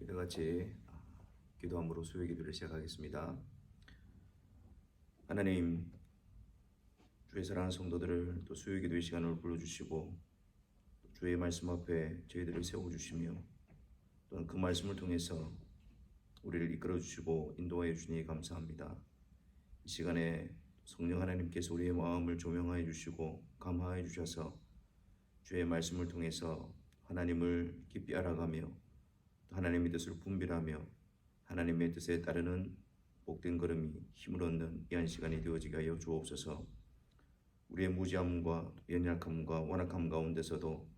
우리 같이 기도함으로 수요 기도를 시작하겠습니다. 하나님, 주의 사랑하는 성도들을 또 수요 기도의 시간을 불러주시고 주의 말씀 앞에 저희들을 세워주시며 또한 그 말씀을 통해서 우리를 이끌어주시고 인도하여 주시니 감사합니다. 이 시간에 성령 하나님께서 우리의 마음을 조명하여 주시고 감화하여 주셔서 주의 말씀을 통해서 하나님을 깊이 알아가며 하나님의 뜻을 분별하며 하나님의 뜻에 따르는 복된 걸음이 힘을 얻는 이 한 시간이 되어지게 하여 주옵소서. 우리의 무지함과 연약함과 완악함 가운데서도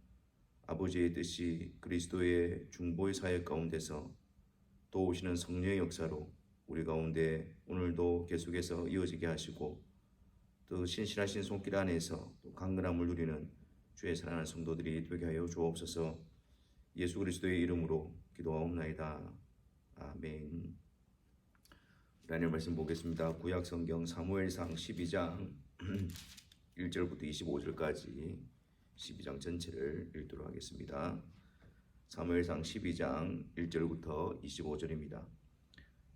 아버지의 뜻이 그리스도의 중보의 사역 가운데서 도우시는 성령의 역사로 우리 가운데 오늘도 계속해서 이어지게 하시고 또 신실하신 손길 안에서 또 강건함을 누리는 주의 사랑하는 성도들이 되게 하여 주옵소서. 예수 그리스도의 이름으로 기도하옵나이다. 아멘. 하나님 말씀 보겠습니다. 구약 성경 사무엘상 12장 1절부터 25절까지 12장 전체를 읽도록 하겠습니다. 사무엘상 12장 1절부터 25절입니다.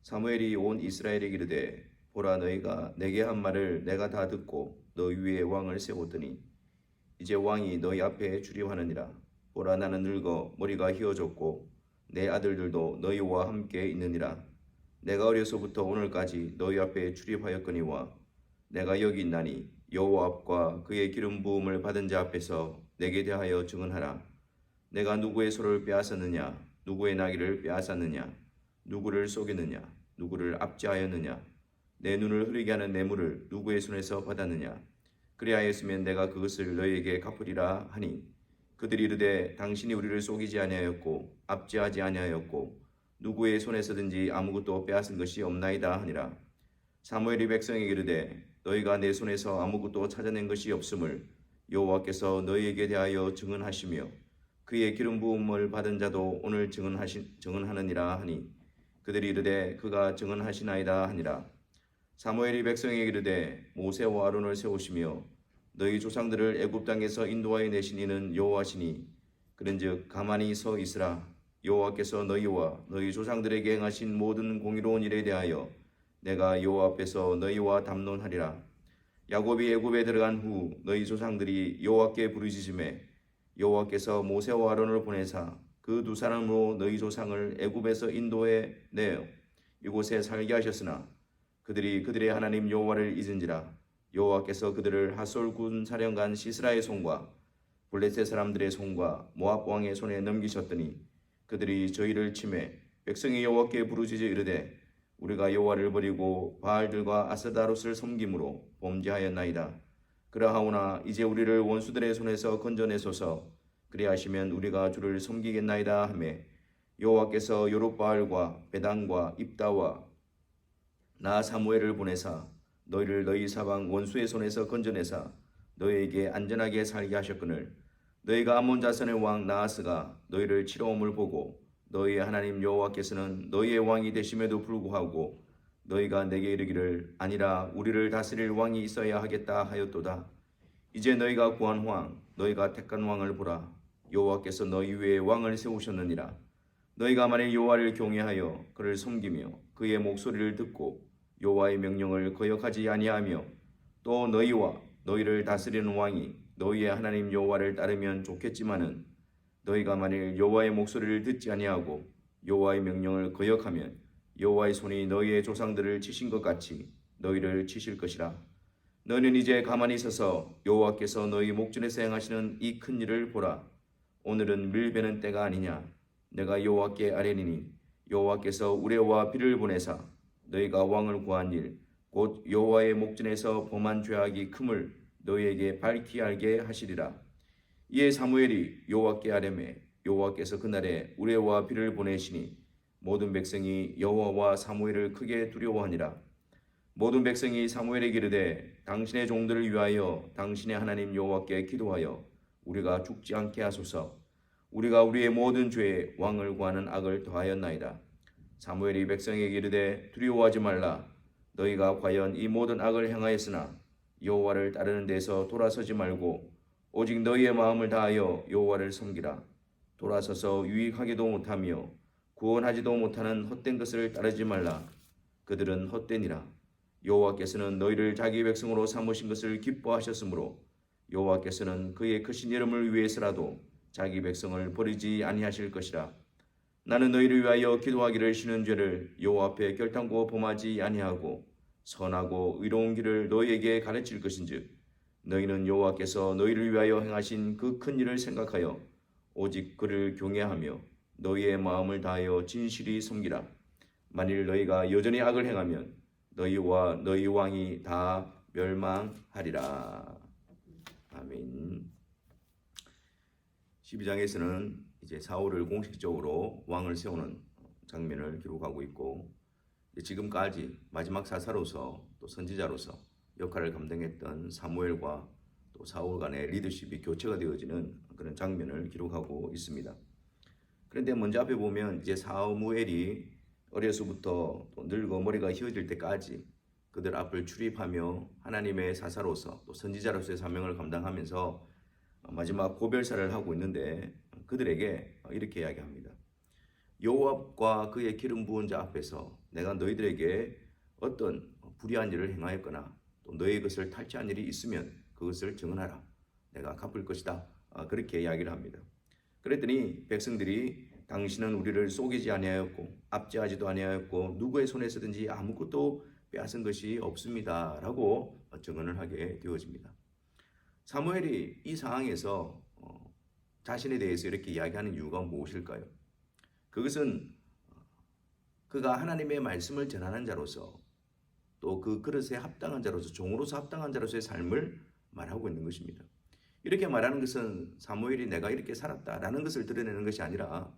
사무엘이 온 이스라엘에게 이르되 보라, 너희가 내게 한 말을 내가 다 듣고 너희 위에 왕을 세웠더니 이제 왕이 너희 앞에 출입하느니라. 보라, 나는 늙어 머리가 휘어졌고 내 아들들도 너희와 함께 있느니라. 내가 어려서부터 오늘까지 너희 앞에 출입하였거니와 내가 여기 있나니 여호와 앞과 그의 기름 부음을 받은 자 앞에서 내게 대하여 증언하라. 내가 누구의 소를 빼앗았느냐, 누구의 나귀를 빼앗았느냐, 누구를 속였느냐, 누구를 압제하였느냐, 내 눈을 흐리게 하는 뇌물을 누구의 손에서 받았느냐. 그리하였으면 내가 그것을 너희에게 갚으리라 하니 그들이 이르되 당신이 우리를 속이지 아니하였고 압제하지 아니하였고 누구의 손에서든지 아무것도 빼앗은 것이 없나이다 하니라. 사무엘이 백성에게 이르되 너희가 내 손에서 아무것도 찾아낸 것이 없음을 여호와께서 너희에게 대하여 증언하시며 그의 기름 부음을 받은 자도 오늘 증언하느니라 하니 그들이 이르되 그가 증언하시나이다 하니라. 사무엘이 백성에게 이르되 모세와 아론을 세우시며 너희 조상들을 애굽 땅에서 인도하여 내신 이는 여호와시니 그런즉 가만히 서 있으라. 여호와께서 너희와 너희 조상들에게 행하신 모든 공의로운 일에 대하여 내가 여호와 앞에서 너희와 담론하리라. 야곱이 애굽에 들어간 후 너희 조상들이 여호와께 부르짖음에 여호와께서 모세와 아론을 보내사 그 두 사람으로 너희 조상을 애굽에서 인도해 내어 이곳에 살게 하셨으나 그들이 그들의 하나님 여호와를 잊은지라. 여호와께서 그들을 하솔 군 사령관 시스라의 손과 블레셋 사람들의 손과 모압 왕의 손에 넘기셨더니 그들이 저희를 치매 백성이 여호와께 부르짖어 이르되 우리가 여호와를 버리고 바알들과 아스다롯을 섬김으로 범죄하였나이다. 그러하오나 이제 우리를 원수들의 손에서 건져내소서. 그리하시면 우리가 주를 섬기겠나이다 하매 여호와께서 요룹바알과 베단과 입다와 나 사무엘을 보내사 너희를 너희 사방 원수의 손에서 건져내사 너희에게 안전하게 살게 하셨거늘 너희가 암몬 자손의 왕 나하스가 너희를 치러옴을 보고 너희의 하나님 여호와께서는 너희의 왕이 되심에도 불구하고 너희가 내게 이르기를 아니라 우리를 다스릴 왕이 있어야 하겠다 하였도다. 이제 너희가 구한 왕 너희가 택한 왕을 보라. 여호와께서 너희 위에 왕을 세우셨느니라. 너희가 만일 여호와를 경외하여 그를 섬기며 그의 목소리를 듣고 여호와의 명령을 거역하지 아니하며 또 너희와 너희를 다스리는 왕이 너희의 하나님 여호와를 따르면 좋겠지만은 너희가 만일 여호와의 목소리를 듣지 아니하고 여호와의 명령을 거역하면 여호와의 손이 너희의 조상들을 치신 것 같이 너희를 치실 것이라. 너희는 이제 가만히 있어서 여호와께서 너희 목전에서 행하시는 이 큰 일을 보라. 오늘은 밀베는 때가 아니냐. 내가 여호와께 아뢰니니 여호와께서 우레와 비를 보내사 너희가 왕을 구한 일 곧 여호와의 목전에서 범한 죄악이 큼을 너희에게 밝히 알게 하시리라. 이에 사무엘이 여호와께 아뢰매 여호와께서 그날에 우레와 비를 보내시니 모든 백성이 여호와와 사무엘을 크게 두려워하니라. 모든 백성이 사무엘에게 이르되 당신의 종들을 위하여 당신의 하나님 여호와께 기도하여 우리가 죽지 않게 하소서. 우리가 우리의 모든 죄에 왕을 구하는 악을 더하였나이다. 사무엘이 백성에게 이르되 두려워하지 말라. 너희가 과연 이 모든 악을 행하였으나 여호와를 따르는 데서 돌아서지 말고 오직 너희의 마음을 다하여 여호와를 섬기라. 돌아서서 유익하게도 못하며 구원하지도 못하는 헛된 것을 따르지 말라. 그들은 헛되니라. 여호와께서는 너희를 자기 백성으로 삼으신 것을 기뻐하셨으므로 여호와께서는 그의 크신 이름을 위해서라도 자기 백성을 버리지 아니하실 것이라. 나는 너희를 위하여 기도하기를 쉬는 죄를 여호와 앞에 결단코 범하지 아니하고 선하고 의로운 길을 너희에게 가르칠 것인즉 너희는 여호와께서 너희를 위하여 행하신 그 큰 일을 생각하여 오직 그를 경외하며 너희의 마음을 다하여 진실히 섬기라. 만일 너희가 여전히 악을 행하면 너희와 너희 왕이 다 멸망하리라. 아멘. 12장에서는 이제 사울을 공식적으로 왕을 세우는 장면을 기록하고 있고, 지금까지 마지막 사사로서 또 선지자로서 역할을 감당했던 사무엘과 또 사울 간의 리더십이 교체가 되어지는 그런 장면을 기록하고 있습니다. 그런데 먼저 앞에 보면 이제 사무엘이 어려서부터 또 늙어 머리가 휘어질 때까지 그들 앞을 출입하며 하나님의 사사로서 또 선지자로서의 사명을 감당하면서 마지막 고별사를 하고 있는데 그들에게 이렇게 이야기합니다. 여호와과 그의 기름 부은 자 앞에서 내가 너희들에게 어떤 불의한 일을 행하였거나 또 너희 것을 탈취한 일이 있으면 그것을 증언하라. 내가 갚을 것이다. 그렇게 이야기를 합니다. 그랬더니 백성들이 당신은 우리를 속이지 아니하였고 압제하지도 아니하였고 누구의 손에서든지 아무것도 빼앗은 것이 없습니다. 라고 증언을 하게 되어집니다. 사무엘이 이 상황에서 자신에 대해서 이렇게 이야기하는 이유가 무엇일까요? 그것은 그가 하나님의 말씀을 전하는 자로서 또 그 그릇에 합당한 자로서 종으로서 합당한 자로서의 삶을 말하고 있는 것입니다. 이렇게 말하는 것은 사무엘이 내가 이렇게 살았다라는 것을 드러내는 것이 아니라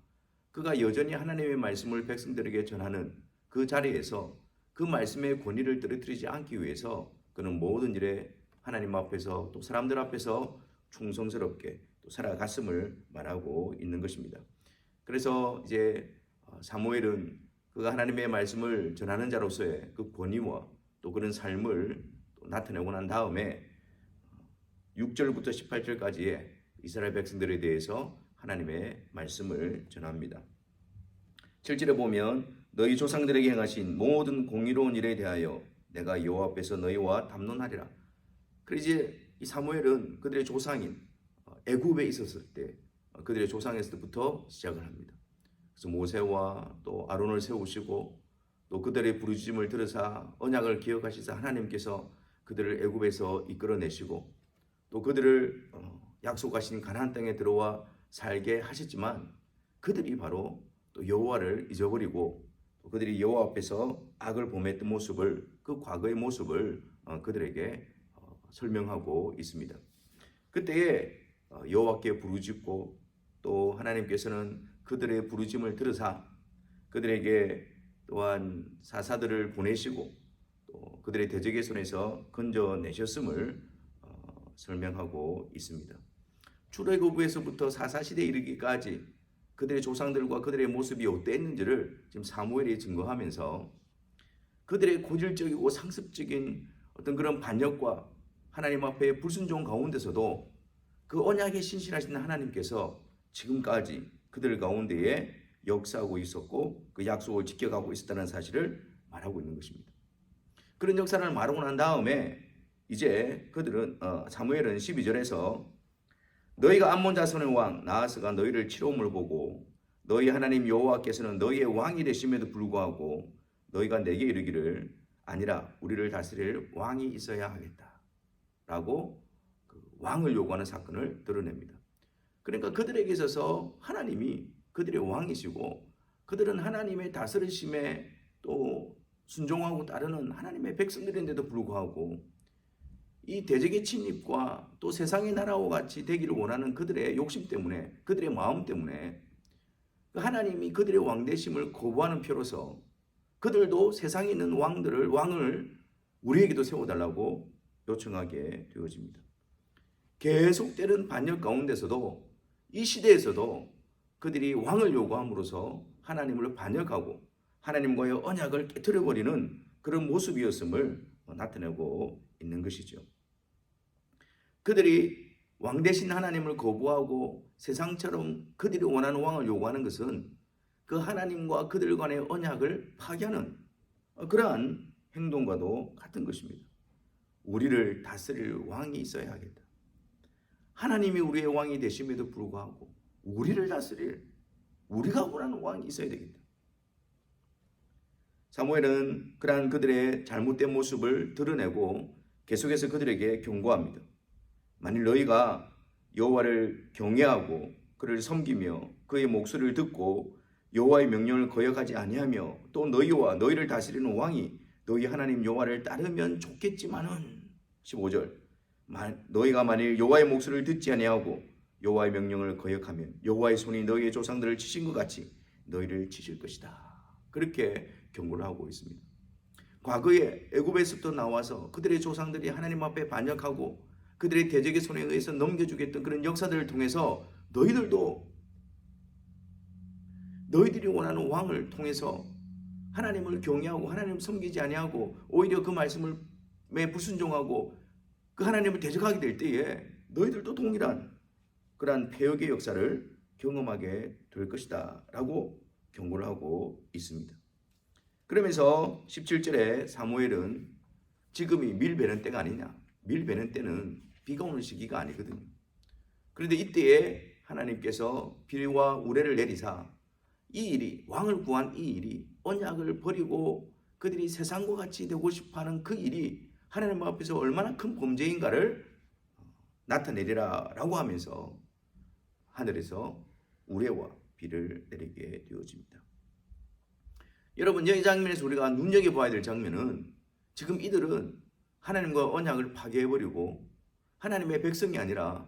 그가 여전히 하나님의 말씀을 백성들에게 전하는 그 자리에서 그 말씀의 권위를 떨어뜨리지 않기 위해서 그는 모든 일에 하나님 앞에서 또 사람들 앞에서 충성스럽게 또 살아갔음을 말하고 있는 것입니다. 그래서 이제 사무엘은 그가 하나님의 말씀을 전하는 자로서의 그 권위와 또 그런 삶을 또 나타내고 난 다음에 6절부터 18절까지의 이스라엘 백성들에 대해서 하나님의 말씀을 전합니다. 7절에 보면 너희 조상들에게 행하신 모든 공의로운 일에 대하여 내가 여호와 앞에서 너희와 담론하리라. 그래서 이제 이 사무엘은 그들의 조상인 애굽에 있었을 때 그들의 조상에서부터 시작을 합니다. 그래서 모세와 또 아론을 세우시고 또 그들의 부르짖음을 들으사 언약을 기억하시사 하나님께서 그들을 애굽에서 이끌어내시고 또 그들을 약속하신 가나안 땅에 들어와 살게 하셨지만 그들이 바로 또 여호와를 잊어버리고 또 그들이 여호와 앞에서 악을 범했던 모습을 그 과거의 모습을 그들에게 설명하고 있습니다. 그때에 여호와께 부르짖고 또 하나님께서는 그들의 부르짖음을 들으사 그들에게 또한 사사들을 보내시고 또 그들의 대적의 손에서 건져내셨음을 설명하고 있습니다. 출애굽에서부터 사사시대에 이르기까지 그들의 조상들과 그들의 모습이 어땠는지를 지금 사무엘이 증거하면서 그들의 고질적이고 상습적인 어떤 그런 반역과 하나님 앞에 불순종 가운데서도 그 언약에 신실하신 하나님께서 지금까지 그들 가운데에 역사하고 있었고 그 약속을 지켜가고 있었다는 사실을 말하고 있는 것입니다. 그런 역사를 말하고 난 다음에 이제 그들은 사무엘은 12절에서 너희가 암몬 자손의 왕 나하스가 너희를 치러옴을 보고 너희 하나님 여호와께서는 너희의 왕이 되심에도 불구하고 너희가 내게 이르기를 아니라 우리를 다스릴 왕이 있어야 하겠다 라고 그 왕을 요구하는 사건을 드러냅니다. 그러니까 그들에게 있어서 하나님이 그들의 왕이시고 그들은 하나님의 다스리심에 또 순종하고 따르는 하나님의 백성들인데도 불구하고 이 대적의 침입과 또 세상의 나라와 같이 되기를 원하는 그들의 욕심 때문에 그들의 마음 때문에 하나님이 그들의 왕되심을 거부하는 표로서 그들도 세상에 있는 왕을 우리에게도 세워달라고 요청하게 되어집니다. 계속되는 반역 가운데서도 이 시대에서도 그들이 왕을 요구함으로써 하나님을 반역하고 하나님과의 언약을 깨트려버리는 그런 모습이었음을 나타내고 있는 것이죠. 그들이 왕 대신 하나님을 거부하고 세상처럼 그들이 원하는 왕을 요구하는 것은 그 하나님과 그들 간의 언약을 파괴하는 그러한 행동과도 같은 것입니다. 우리를 다스릴 왕이 있어야 하겠다. 하나님이 우리의 왕이 되심에도 불구하고 우리를 다스릴 우리가 원하는 왕이 있어야 되겠다. 사무엘은 그러한 그들의 잘못된 모습을 드러내고 계속해서 그들에게 경고합니다. 만일 너희가 여호와를 경외하고 그를 섬기며 그의 목소리를 듣고 여호와의 명령을 거역하지 아니하며 또 너희와 너희를 다스리는 왕이 너희 하나님 여호와를 따르면 좋겠지만은 15절 너희가 만일 여호와의 목소리를 듣지 아니하고 여호와의 명령을 거역하면 여호와의 손이 너희의 조상들을 치신 것 같이 너희를 치실 것이다. 그렇게 경고를 하고 있습니다. 과거에 애굽에서부터 나와서 그들의 조상들이 하나님 앞에 반역하고 그들의 대적의 손에 의해서 넘겨주겠던 그런 역사들을 통해서 너희들이 원하는 왕을 통해서 하나님을 경외하고 하나님을 섬기지 아니하고 오히려 그 말씀을 불순종하고 그 하나님을 대적하게 될 때에 너희들도 동일한 그러한 폐역의 역사를 경험하게 될 것이다 라고 경고를 하고 있습니다. 그러면서 17절에 사무엘은 지금이 밀 베는 때가 아니냐. 밀 베는 때는 비가 오는 시기가 아니거든요. 그런데 이때에 하나님께서 비와 우레를 내리사 이 일이 왕을 구한 이 일이 언약을 버리고 그들이 세상과 같이 되고 싶어하는 그 일이 하나님 앞에서 얼마나 큰 범죄인가를 나타내리라 라고 하면서 하늘에서 우레와 비를 내리게 되어집니다. 여러분, 이 장면에서 우리가 눈여겨봐야 될 장면은 지금 이들은 하나님과 언약을 파괴해버리고 하나님의 백성이 아니라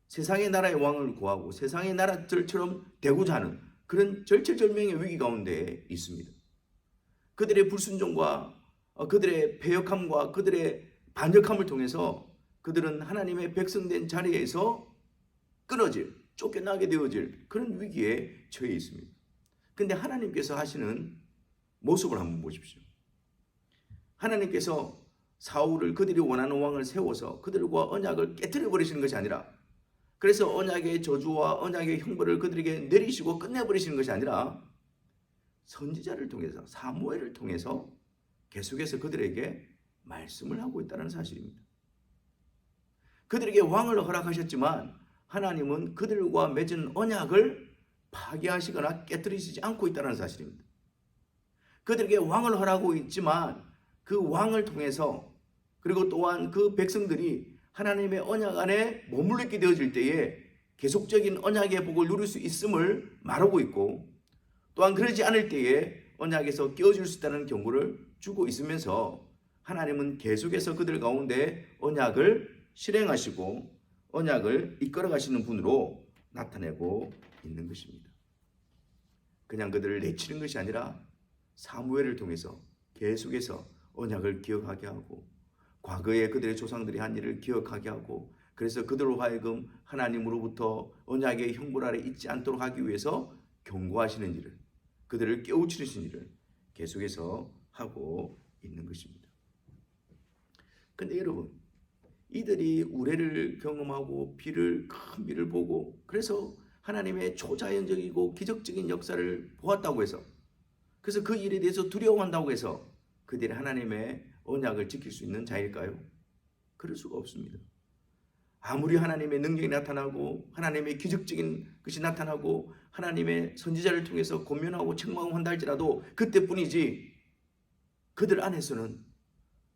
세상의 나라의 왕을 구하고 세상의 나라들처럼 되고자 하는 그런 절체절명의 위기 가운데 있습니다. 그들의 불순종과 그들의 패역함과 그들의 반역함을 통해서 그들은 하나님의 백성된 자리에서 쫓겨나게 되어질 그런 위기에 처해 있습니다. 그런데 하나님께서 하시는 모습을 한번 보십시오. 하나님께서 사울을 그들이 원하는 왕을 세워서 그들과 언약을 깨뜨려 버리시는 것이 아니라 그래서 언약의 저주와 언약의 형벌을 그들에게 내리시고 끝내버리시는 것이 아니라 선지자를 통해서 사무엘을 통해서 계속해서 그들에게 말씀을 하고 있다는 사실입니다. 그들에게 왕을 허락하셨지만 하나님은 그들과 맺은 언약을 파괴하시거나 깨뜨리시지 않고 있다는 사실입니다. 그들에게 왕을 허락하고 있지만 그 왕을 통해서 그리고 또한 그 백성들이 하나님의 언약 안에 머물게 되어질 때에 계속적인 언약의 복을 누릴 수 있음을 말하고 있고 또한 그러지 않을 때에 언약에서 깨어질 수 있다는 경고를 주고 있으면서 하나님은 계속해서 그들 가운데 언약을 실행하시고 언약을 이끌어 가시는 분으로 나타내고 있는 것입니다. 그냥 그들을 내치는 것이 아니라 사무엘을 통해서 계속해서 언약을 기억하게 하고 과거에 그들의 조상들이 한 일을 기억하게 하고 그래서 그들로 하여금 하나님으로부터 언약의 형벌 아래 있지 않도록 하기 위해서 경고하시는 일을 그들을 깨우치시는 일을 계속해서 하고 있는 것입니다. 그런데 여러분 이들이 우레를 경험하고 큰 비를 보고 그래서 하나님의 초자연적이고 기적적인 역사를 보았다고 해서 그래서 그 일에 대해서 두려워한다고 해서 그들이 하나님의 언약을 지킬 수 있는 자일까요? 그럴 수가 없습니다. 아무리 하나님의 능력이 나타나고 하나님의 기적적인 것이 나타나고 하나님의 선지자를 통해서 권면하고 책망하고 한다 할지라도 그때뿐이지 그들 안에서는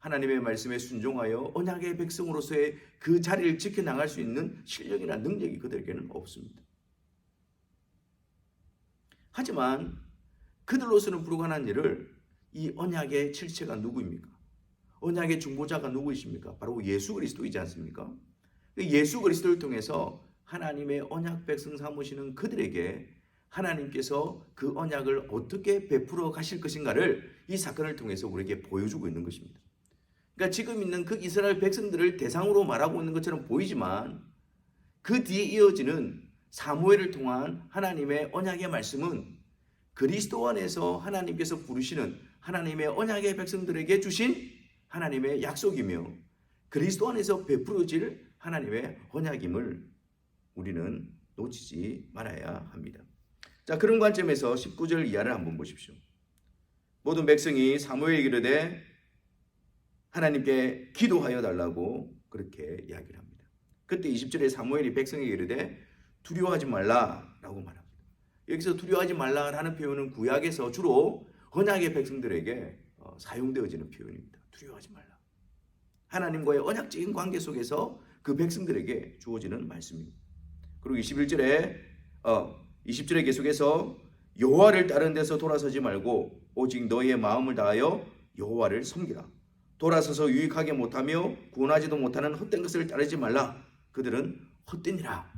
하나님의 말씀에 순종하여 언약의 백성으로서의 그 자리를 지켜나갈 수 있는 실력이나 능력이 그들에게는 없습니다. 하지만 그들로서는 불가능한 일을 이 언약의 실체가 누구입니까? 언약의 중보자가 누구이십니까? 바로 예수 그리스도이지 않습니까? 예수 그리스도를 통해서 하나님의 언약 백성 삼으시는 그들에게 하나님께서 그 언약을 어떻게 베풀어 가실 것인가를 이 사건을 통해서 우리에게 보여주고 있는 것입니다. 그러니까 지금 있는 그 이스라엘 백성들을 대상으로 말하고 있는 것처럼 보이지만 그 뒤에 이어지는 사무엘을 통한 하나님의 언약의 말씀은 그리스도 안에서 하나님께서 부르시는 하나님의 언약의 백성들에게 주신 하나님의 약속이며 그리스도 안에서 베풀어질 하나님의 언약임을 우리는 놓치지 말아야 합니다. 자, 그런 관점에서 19절 이하를 한번 보십시오. 모든 백성이 사무엘에게 이르되 하나님께 기도하여 달라고 그렇게 이야기를 합니다. 그때 20절에 사무엘이 백성에게 이르되 두려워하지 말라라고 말합니다. 여기서 두려워하지 말라라는 표현은 구약에서 주로 언약의 백성들에게 사용되어지는 표현입니다. 두려워하지 말라. 하나님과의 언약적인 관계 속에서 그 백성들에게 주어지는 말씀입니다. 그리고 20절에 계속해서 여호와를 다른 데서 돌아서지 말고 오직 너희의 마음을 다하여 여호와를 섬기라. 돌아서서 유익하게 못하며 구원하지도 못하는 헛된 것을 따르지 말라. 그들은 헛되니라.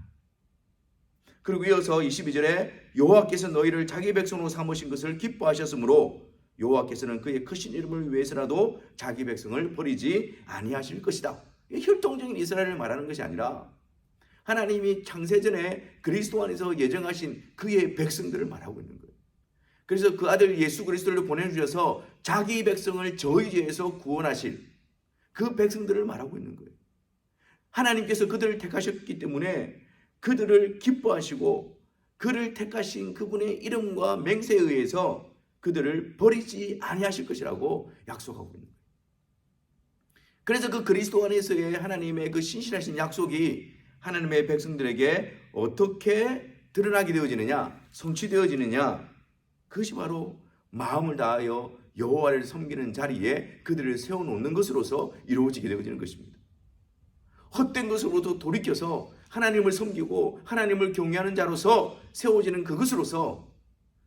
그리고 이어서 22절에 여호와께서 너희를 자기 백성으로 삼으신 것을 기뻐하셨으므로 여호와께서는 그의 크신 이름을 위해서라도 자기 백성을 버리지 아니하실 것이다. 혈통적인 이스라엘을 말하는 것이 아니라 하나님이 창세전에 그리스도 안에서 예정하신 그의 백성들을 말하고 있는 거예요. 그래서 그 아들 예수 그리스도를 보내주셔서 자기 백성을 저희 죄에서 구원하실 그 백성들을 말하고 있는 거예요. 하나님께서 그들을 택하셨기 때문에 그들을 기뻐하시고 그를 택하신 그분의 이름과 맹세에 의해서 그들을 버리지 아니하실 것이라고 약속하고 있는 거예요. 그래서 그 그리스도 안에서의 하나님의 그 신실하신 약속이 하나님의 백성들에게 어떻게 드러나게 되어지느냐, 성취되어지느냐, 그것이 바로 마음을 다하여 여호와를 섬기는 자리에 그들을 세워놓는 것으로서 이루어지게 되어지는 것입니다. 헛된 것으로부터 돌이켜서 하나님을 섬기고 하나님을 경외하는 자로서 세워지는 그것으로서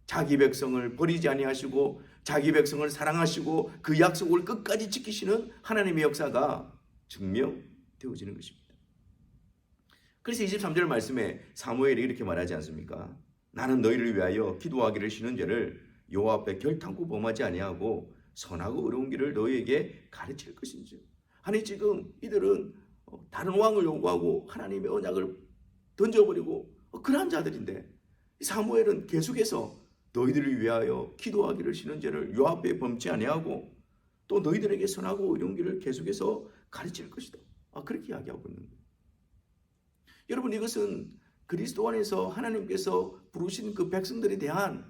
자기 백성을 버리지 아니하시고 자기 백성을 사랑하시고 그 약속을 끝까지 지키시는 하나님의 역사가 증명되어지는 것입니다. 그래서 23절 말씀에 사무엘이 이렇게 말하지 않습니까? 나는 너희를 위하여 기도하기를 쉬는 죄를 여호와 앞에 결탄코 범하지 아니하고 선하고 의로운 길을 너희에게 가르칠 것인지. 아니 지금 이들은 다른 왕을 요구하고 하나님의 언약을 던져버리고 그러한 자들인데 사무엘은 계속해서 너희들을 위하여 기도하기를 쉬는 죄를 여호와 앞에 범치 아니하고 또 너희들에게 선하고 의로운 길을 계속해서 가르칠 것이다. 그렇게 이야기하고 있는 거예요. 여러분, 이것은 그리스도 안에서 하나님께서 부르신 그 백성들에 대한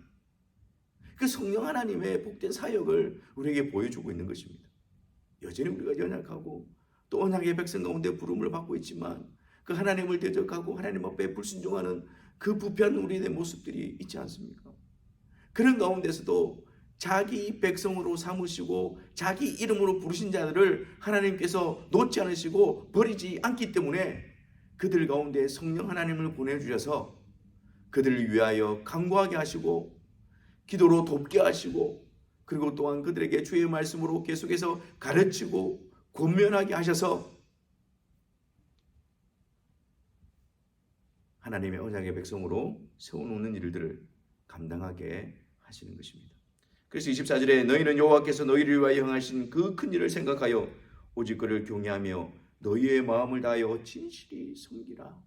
그 성령 하나님의 복된 사역을 우리에게 보여주고 있는 것입니다. 여전히 우리가 연약하고 또 언약의 백성 가운데 부름을 받고 있지만 그 하나님을 대적하고 하나님 앞에 불순종하는 그 부패한 우리의 모습들이 있지 않습니까? 그런 가운데서도 자기 백성으로 삼으시고 자기 이름으로 부르신 자들을 하나님께서 놓지 않으시고 버리지 않기 때문에 그들 가운데 성령 하나님을 보내주셔서 그들을 위하여 간구하게 하시고 기도로 돕게 하시고 그리고 또한 그들에게 주의 말씀으로 계속해서 가르치고 권면하게 하셔서 하나님의 언약의 백성으로 세워놓는 일들을 감당하게 하시는 것입니다. 그래서 24절에 너희는 여호와께서 너희를 위하여 행하신 그 큰 일을 생각하여 오직 그를 경외하며 너희의 마음을 다하여 진실히 섬기라.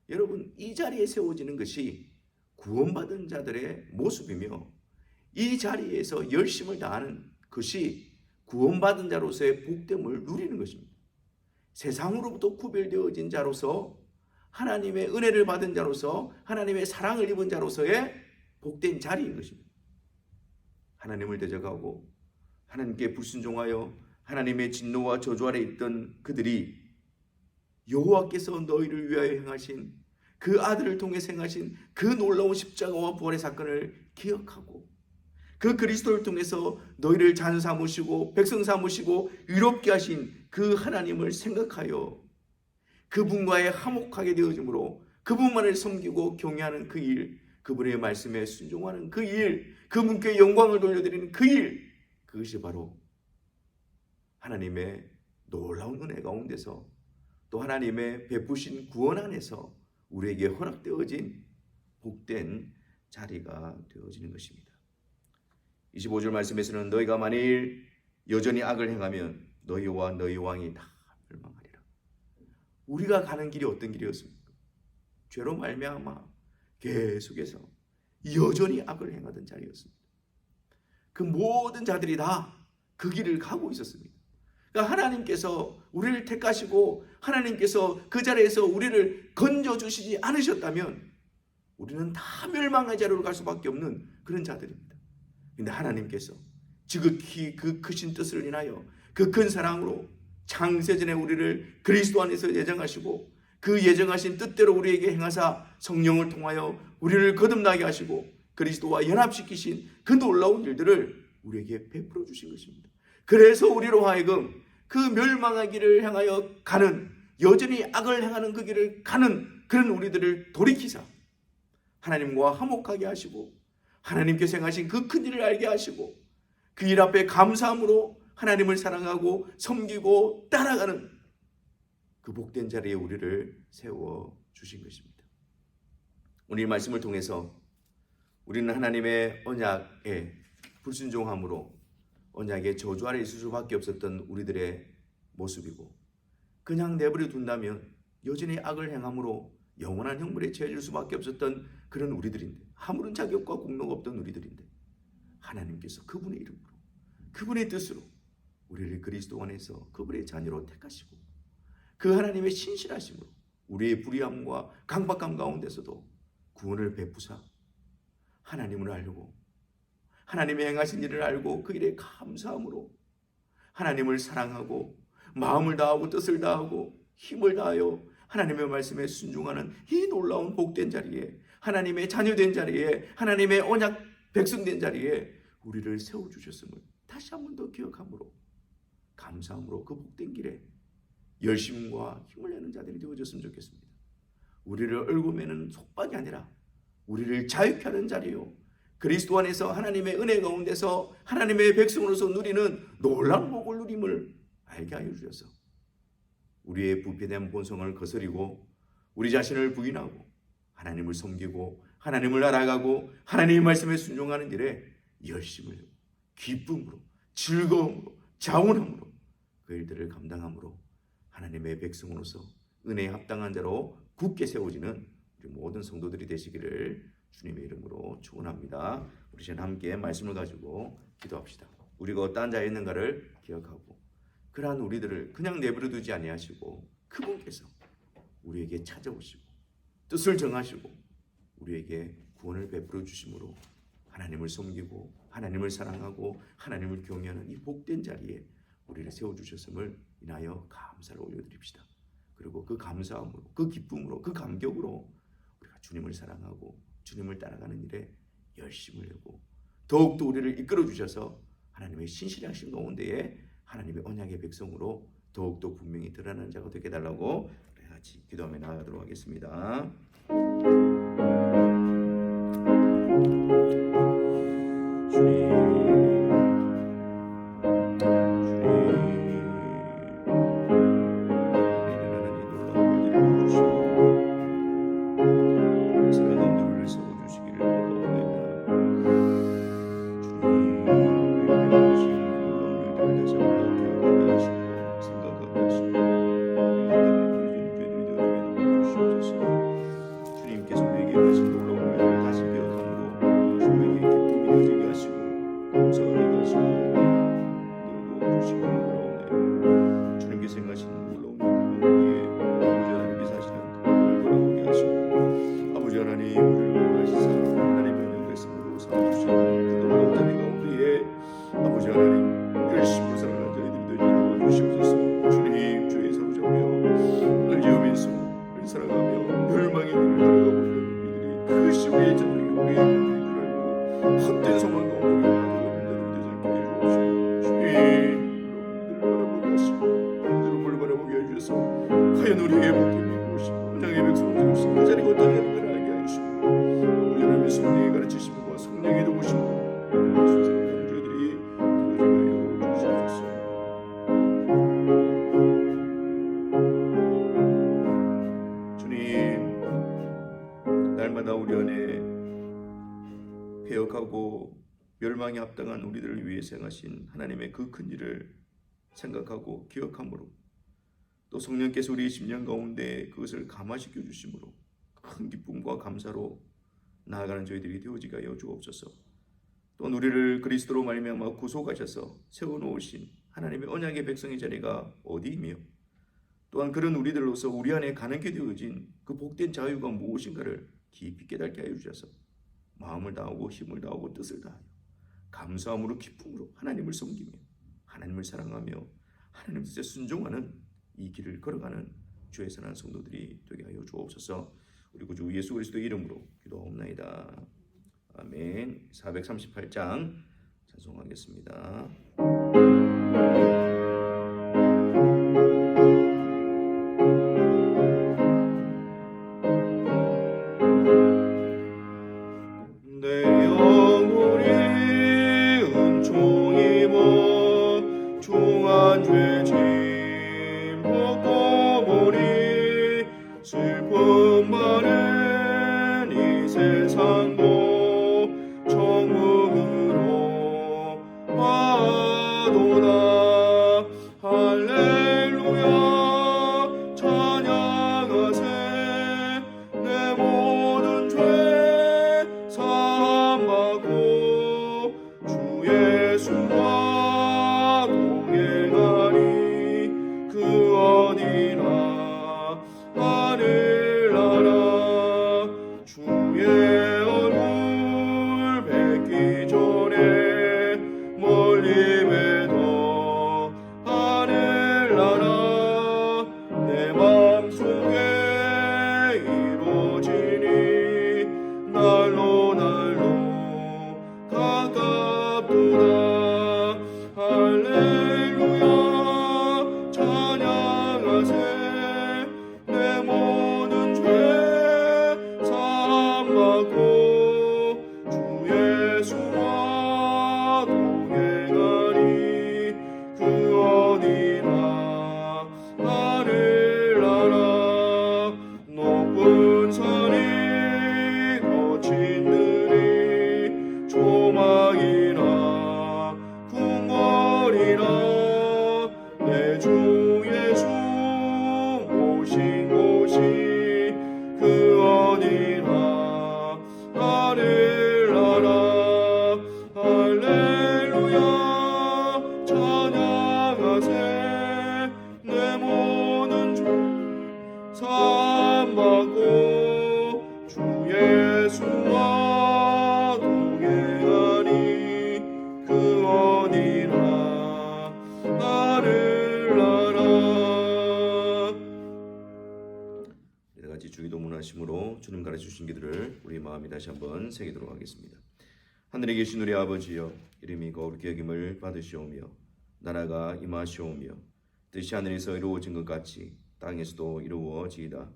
여러분, 이 자리에 세워지는 것이 구원받은 자들의 모습이며 이 자리에서 열심을 다하는 것이 구원받은 자로서의 복됨을 누리는 것입니다. 세상으로부터 구별되어진 자로서 하나님의 은혜를 받은 자로서 하나님의 사랑을 입은 자로서의 복된 자리인 것입니다. 하나님을 대적하고 하나님께 불순종하여 하나님의 진노와 저주 아래 있던 그들이 여호와께서 너희를 위하여 행하신 그 아들을 통해 행하신 그 놀라운 십자가와 부활의 사건을 기억하고 그 그리스도를 통해서 너희를 잔 삼으시고 백성 삼으시고 의롭게 하신 그 하나님을 생각하여 그분과의 화목하게 되어짐으로 그분만을 섬기고 경외하는 그 일, 그분의 말씀에 순종하는 그 일, 그분께 영광을 돌려드리는 그 일, 그것이 바로 하나님의 놀라운 은혜 가운데서 또 하나님의 베푸신 구원 안에서 우리에게 허락되어진 복된 자리가 되어지는 것입니다. 25절 말씀에서는 너희가 만일 여전히 악을 행하면 너희와 너희 왕이 다 멸망하리라. 우리가 가는 길이 어떤 길이었습니까? 죄로 말미암아 계속해서 여전히 악을 행하던 자리였습니다. 그 모든 자들이 다 그 길을 가고 있었습니다. 그러니까 하나님께서 우리를 택하시고 하나님께서 그 자리에서 우리를 건져주시지 않으셨다면 우리는 다 멸망의 자리로 갈 수밖에 없는 그런 자들입니다. 근데 하나님께서 지극히 그 크신 뜻을 인하여 그 큰 사랑으로 창세전에 우리를 그리스도 안에서 예정하시고 그 예정하신 뜻대로 우리에게 행하사 성령을 통하여 우리를 거듭나게 하시고 그리스도와 연합시키신 그 놀라운 일들을 우리에게 베풀어 주신 것입니다. 그래서 우리로 하여금 그 멸망의 길을 향하여 가는, 여전히 악을 행하는 그 길을 가는 그런 우리들을 돌이키사 하나님과 화목하게 하시고 하나님께서 행하신 그 큰 일을 알게 하시고 그 일 앞에 감사함으로 하나님을 사랑하고 섬기고 따라가는 그 복된 자리에 우리를 세워 주신 것입니다. 오늘 이 말씀을 통해서 우리는 하나님의 언약에 불순종함으로 언약의 저주 아래 있을 수밖에 없었던 우리들의 모습이고, 그냥 내버려 둔다면 여전히 악을 행함으로 영원한 형벌에 처해질 수밖에 없었던 그런 우리들인데, 아무런 자격과 공로가 없던 우리들인데 하나님께서 그분의 이름으로 그분의 뜻으로 우리를 그리스도 안에서 그분의 자녀로 택하시고 그 하나님의 신실하심으로 우리의 불의함과 강박함 가운데서도 구원을 베푸사 하나님을 알고 하나님의 행하신 일을 알고 그 일에 감사함으로 하나님을 사랑하고 마음을 다하고 뜻을 다하고 힘을 다하여 하나님의 말씀에 순종하는 이 놀라운 복된 자리에, 하나님의 자녀된 자리에, 하나님의 언약 백성된 자리에 우리를 세워주셨음을 다시 한 번 더 기억함으로 감사함으로 그 복된 길에 열심과 힘을 내는 자들이 되어졌으면 좋겠습니다. 우리를 얽어매는 속박이 아니라 우리를 자유케 하는 자리요, 그리스도 안에서 하나님의 은혜 가운데서 하나님의 백성으로서 누리는 놀라운 복을 누림을 알게 하여 주셔서 우리의 부패된 본성을 거스리고 우리 자신을 부인하고 하나님을 섬기고 하나님을 알아가고 하나님의 말씀에 순종하는 일에 열심을 내고 기쁨으로 즐거움으로 자원함으로 그 일들을 감당함으로 하나님의 백성으로서 은혜에 합당한 자로 굳게 세워지는 우리 모든 성도들이 되시기를 주님의 이름으로 축원합니다. 우리 시간 함께 말씀을 가지고 기도합시다. 우리가 어떠한 자에 있는가를 기억하고 그러한 우리들을 그냥 내버려 두지 아니하시고 그분께서 우리에게 찾아오시고 뜻을 정하시고 우리에게 구원을 베풀어 주심으로 하나님을 섬기고 하나님을 사랑하고 하나님을 경외하는 이 복된 자리에 우리를 세워주셨음을 인하여 감사를 올려드립시다. 그리고 그 감사함으로, 그 기쁨으로, 그 감격으로 우리가 주님을 사랑하고 주님을 따라가는 일에 열심을 내고 더욱더 우리를 이끌어 주셔서 하나님의 신실하신 가운데에 하나님의 언약의 백성으로 더욱더 분명히 드러나는 자가 되게 해달라고 같이 기도하며 나아가도록 하겠습니다. 과연 우리에게 복된 무엇이고 언약의 백성으로 되신 그 자리가 어떤 자리인가를 알게 하시고 하나님의 성령의 가르치심과 성령의 도우심으로 순전히 형제들이 되어지게 하여 주시옵소서. 주님, 날마다 우리 안에 폐역하고 멸망에 합당한 우리들을 위해서 행하신 하나님의 그 큰 일을 생각하고 기억함으로 또 성령께서 우리의 심령 가운데 그것을 감화시켜 주심으로 큰 기쁨과 감사로 나아가는 저희들이 되어지게 하여 주옵소서. 또 우리를 그리스도로 말미암아 구속하셔서 세워놓으신 하나님의 언약의 백성의 자리가 어디이며 또한 그런 우리들로서 우리 안에 가능케 되어진 그 복된 자유가 무엇인가를 깊이 깨닫게 하여 주셔서 마음을 다하고 힘을 다하고 뜻을 다하여 감사함으로 기쁨으로 하나님을 섬기며 하나님을 사랑하며 하나님 뜻에 순종하는 이 길을 걸어가는 주의 선한 성도들이 되게 하여 주옵소서. 우리 구주 예수 그리스도의 이름으로 기도하옵나이다. 아멘. 438장 찬송하겠습니다. 내 영혼이 은총 입어 중한 죄짐 벗고 보니 슬픔 많은 이 세상도 정음으로 하도다. 할렐루야 찬양하세. 내 모든 죄 사함받고 주 예수와 동행하리. 그 어디나 하늘나라 주의 얼굴 뵙기 전에 멀리 뵈도 하늘나라 내 맘속에 이루어지니 날로 가깝도다. 할렐루야 찬양하세. 내 모든 죄 사함받고 주 예수와 동행하리. 그 어디나 하늘나라 높은 산이 거친 들이 조망이나 궁궐이나 내 주 예수 오신 곳이 그 어디나 하늘나라. 할렐루야 찬양하세. 내 모든 죄 사함받고 주 예수와 동행하니. 그 어디나 하늘나라. 이같이 주기도문 하심으로 주님 가르쳐주신 기도를 우리 마음에 다시 한번 새기도록 하겠습니다. 하늘에 계신 우리 아버지여, 이름이 거룩히 여김을 받으시오며 나라가 임하시오며 뜻이 하늘에서 이루어진 것 같이 땅에서도 이루어지이다.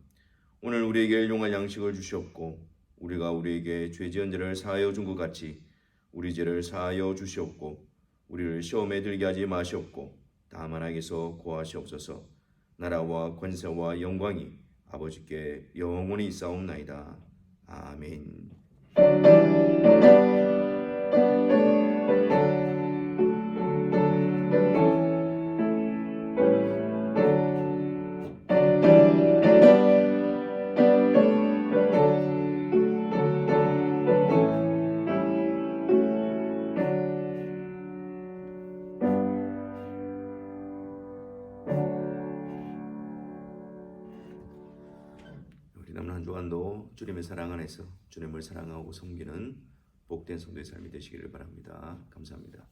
오늘 우리에게 일용할 양식을 주시옵고 우리가 우리에게 죄 지은 자를 사하여 준 것 같이 우리 죄를 사하여 주시옵고 우리를 시험에 들게 하지 마시옵고 다만 악에서 구하시옵소서. 나라와 권세와 영광이 아버지께 영원히 있사옵나이다. 아멘. 우리 남은 한 주간도 주님의 사랑 안에서 주님을 사랑하고 섬기는 복된 성도의 삶이 되시기를 바랍니다. 감사합니다.